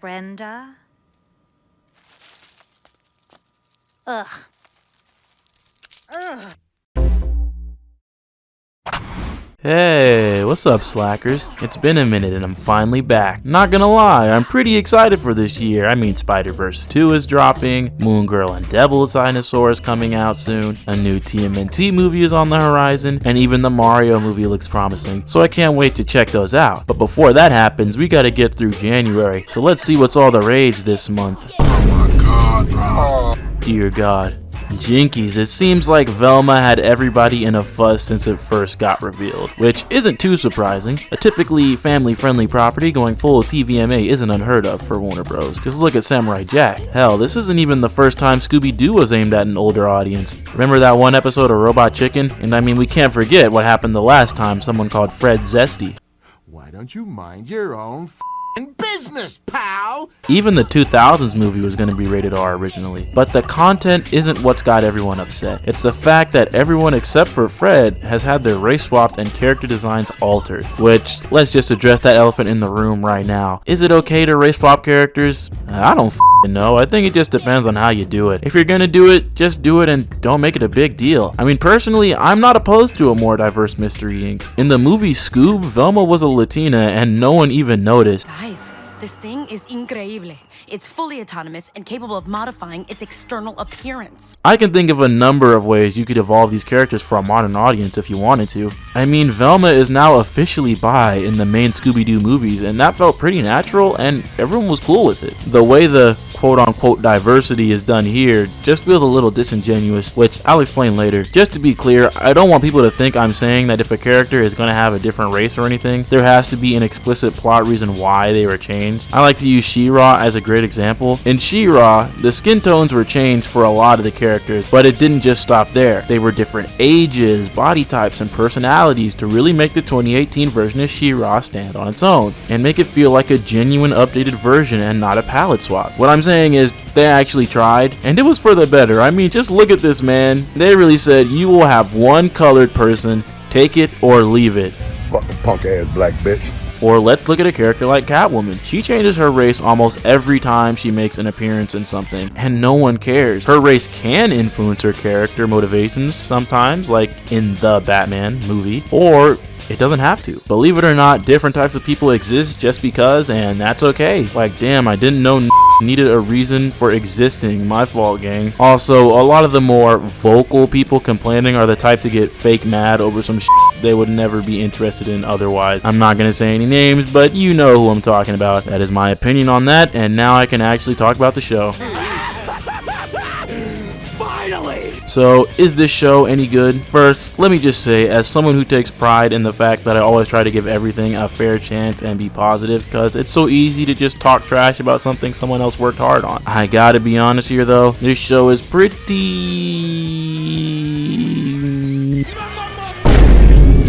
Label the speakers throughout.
Speaker 1: Brenda? Ugh. Ugh.
Speaker 2: Hey, what's up slackers? It's been a minute and I'm finally back. Not gonna lie, I'm pretty excited for this year. I mean, Spider-Verse 2 is dropping, Moon Girl and Devil's Dinosaur is coming out soon, a new TMNT movie is on the horizon, and even the Mario movie looks promising, so I can't wait to check those out. But before that happens, we gotta get through January, so let's see what's all the rage this month.
Speaker 3: Oh my god, bro.
Speaker 2: Dear God. Jinkies, it seems like Velma had everybody in a fuss since it first got revealed, which isn't too surprising. A typically family-friendly property going full TVMA isn't unheard of for Warner Bros. Just look at Samurai Jack. Hell, this isn't even the first time Scooby-Doo was aimed at an older audience. Remember that one episode of Robot Chicken? And I mean, we can't forget what happened the last time someone called Fred Zesty.
Speaker 3: Why don't you mind your own business, pal?
Speaker 2: Even the 2000s movie was going to be rated R originally, but the content isn't what's got everyone upset. It's the fact that everyone except for Fred has had their race swapped and character designs altered, which, let's just address that elephant in the room right now. Is it okay to race swap characters? I don't know. I think it just depends on how you do it. If you're gonna do it, just do it and don't make it a big deal. I mean, personally, I'm not opposed to a more diverse Mystery Inc. In the movie Scoob, Velma was a Latina and no one even noticed.
Speaker 4: Guys, this thing is increíble. It's fully autonomous and capable of modifying its external appearance.
Speaker 2: I can think of a number of ways you could evolve these characters for a modern audience if you wanted to. I mean, Velma is now officially bi in the main Scooby-Doo movies, and that felt pretty natural and everyone was cool with it. The way the quote-unquote diversity is done here just feels a little disingenuous, which I'll explain later. Just to be clear, I don't want people to think I'm saying that if a character is going to have a different race or anything, there has to be an explicit plot reason why they were changed. I like to use She-Ra as a great example. In She-Ra, the skin tones were changed for a lot of the characters, but it didn't just stop there. They were different ages, body types, and personalities to really make the 2018 version of She-Ra stand on its own and make it feel like a genuine updated version and not a palette swap. What I'm saying is they actually tried, and it was for the better. I mean, just look at this, man. They really said you will have one colored person, take it or leave it.
Speaker 3: Fucking punk ass black bitch.
Speaker 2: Or let's look at a character like Catwoman. She changes her race almost every time she makes an appearance in something, and no one cares. Her race can influence her character motivations sometimes, like in the Batman movie, or it doesn't have to. Believe it or not, different types of people exist just because, and that's okay. Like, damn, I didn't know needed a reason for existing. My fault, gang. Also, a lot of the more vocal people complaining are the type to get fake mad over some shit they would never be interested in otherwise. I'm not gonna say any names, but you know who I'm talking about. That is my opinion on that, and now I can actually talk about the show. So, is this show any good? First, let me just say, as someone who takes pride in the fact that I always try to give everything a fair chance and be positive, because it's so easy to just talk trash about something someone else worked hard on. I gotta be honest here though, this show is pretty...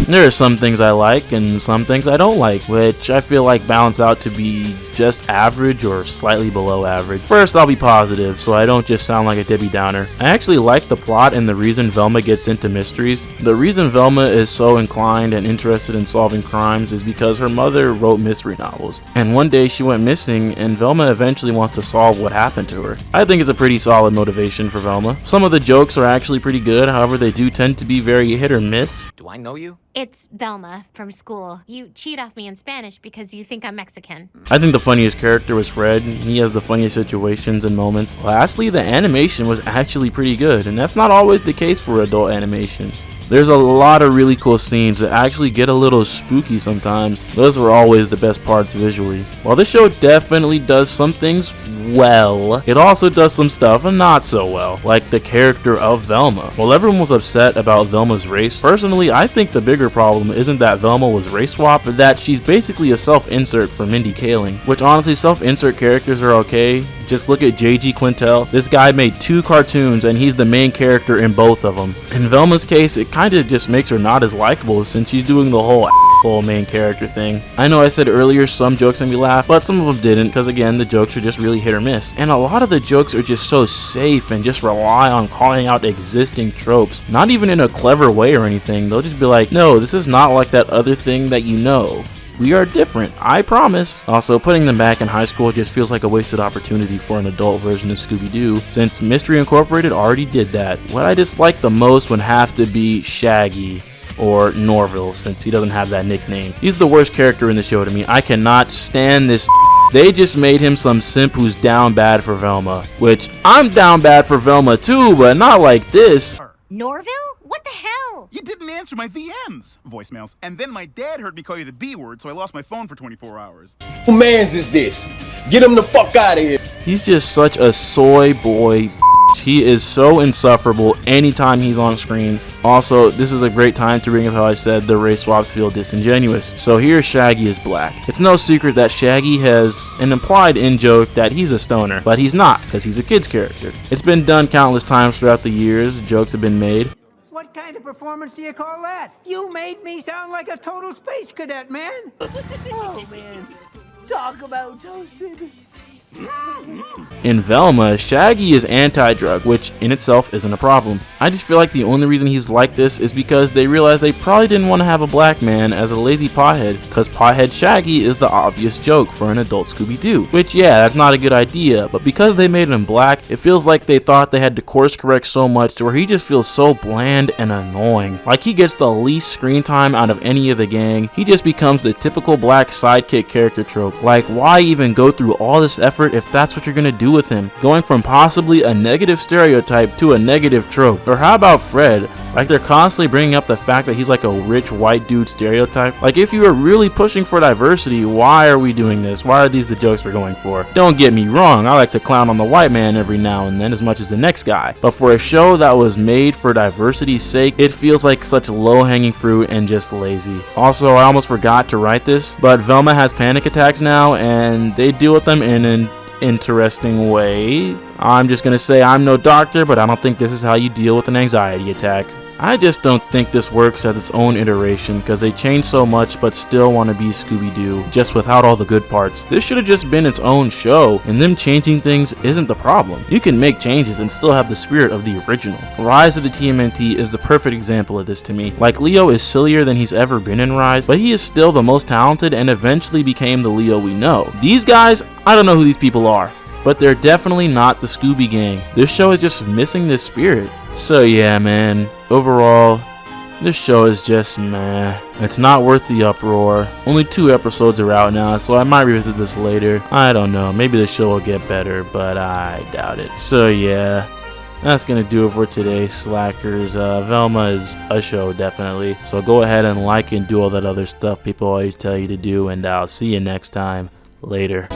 Speaker 2: There are some things I like and some things I don't like, which I feel like balance out to be just average or slightly below average. First, I'll be positive so I don't just sound like a Debbie Downer. I actually like the plot and the reason Velma gets into mysteries. The reason Velma is so inclined and interested in solving crimes is because her mother wrote mystery novels, and one day she went missing and Velma eventually wants to solve what happened to her. I think it's a pretty solid motivation for Velma. Some of the jokes are actually pretty good, however they do tend to be very hit or miss.
Speaker 5: Do I know you?
Speaker 6: It's Velma from school. You cheat off me in Spanish because you think I'm Mexican.
Speaker 2: I think the funniest character was Fred. He has the funniest situations and moments. Lastly, the animation was actually pretty good, and that's not always the case for adult animation. There's a lot of really cool scenes that actually get a little spooky sometimes. Those were always the best parts visually. While this show definitely does some things well, it also does some stuff not so well, like the character of Velma. While everyone was upset about Velma's race, personally I think the bigger problem isn't that Velma was race swapped, but that she's basically a self-insert for Mindy Kaling, which honestly self-insert characters are okay. Just look at J.G. Quintel. This guy made 2 cartoons and he's the main character in both of them. In Velma's case, it kind of just makes her not as likable since she's doing the whole main character thing. I know I said earlier some jokes made me laugh, but some of them didn't because again the jokes are just really hit or miss. And a lot of the jokes are just so safe and just rely on calling out existing tropes. Not even in a clever way or anything. They'll just be like, no, this is not like that other thing that you know. We are different, I promise. Also, putting them back in high school just feels like a wasted opportunity for an adult version of Scooby-Doo, since Mystery Incorporated already did that. What I dislike the most would have to be Shaggy, or Norville, since he doesn't have that nickname. He's the worst character in the show to me. I cannot stand this. They just made him some simp who's down bad for Velma, which I'm down bad for Velma too, but not like this.
Speaker 5: Norville? What the hell?
Speaker 7: You didn't answer my VMs, voicemails, and then my dad heard me call you the B word, so I lost my phone for 24 hours.
Speaker 8: Who mans is this? Get him the fuck out of here.
Speaker 2: He's just such a soy boy. He is so insufferable anytime he's on screen. Also, this is a great time to bring up how I said the race swaps feel disingenuous. So here Shaggy is black. It's no secret that Shaggy has an implied in-joke that he's a stoner, but he's not, because he's a kid's character. It's been done countless times throughout the years. Jokes have been made.
Speaker 9: What kind of performance do you call that? You made me sound like a total space cadet, man. Oh, man. Talk about toasted.
Speaker 2: In Velma, Shaggy is anti-drug, which in itself isn't a problem. I just feel like the only reason he's like this is because they realized they probably didn't want to have a black man as a lazy pothead, because pothead Shaggy is the obvious joke for an adult Scooby-Doo. Which, yeah, that's not a good idea, but because they made him black, it feels like they thought they had to course correct so much to where he just feels so bland and annoying. Like he gets the least screen time out of any of the gang. He just becomes the typical black sidekick character trope. Like, why even go through all this effort if that's what you're gonna do with him? Going from possibly a negative stereotype to a negative trope. Or how about Fred? Like, they're constantly bringing up the fact that he's like a rich white dude stereotype. Like, if you are really pushing for diversity, why are we doing this? Why are these the jokes we're going for? Don't get me wrong, I like to clown on the white man every now and then as much as the next guy. But for a show that was made for diversity's sake, it feels like such low-hanging fruit and just lazy. Also, I almost forgot to write this, but Velma has panic attacks now, and they deal with them in an interesting way. I'm just gonna say I'm no doctor, but I don't think this is how you deal with an anxiety attack. I just don't think this works as its own iteration, because they change so much but still want to be Scooby-Doo, just without all the good parts. This should have just been its own show, and them changing things isn't the problem. You can make changes and still have the spirit of the original. Rise of the TMNT is the perfect example of this to me. Like, Leo is sillier than he's ever been in Rise, but he is still the most talented and eventually became the Leo we know. These guys, I don't know who these people are, but they're definitely not the Scooby Gang. This show is just missing this spirit. So yeah, man, overall, this show is just meh. It's not worth the uproar. Only 2 episodes are out now, so I might revisit this later. I don't know, maybe the show will get better, but I doubt it. So yeah, that's gonna do it for today, slackers. Velma is a show, definitely. So go ahead and like and do all that other stuff people always tell you to do, and I'll see you next time. Later.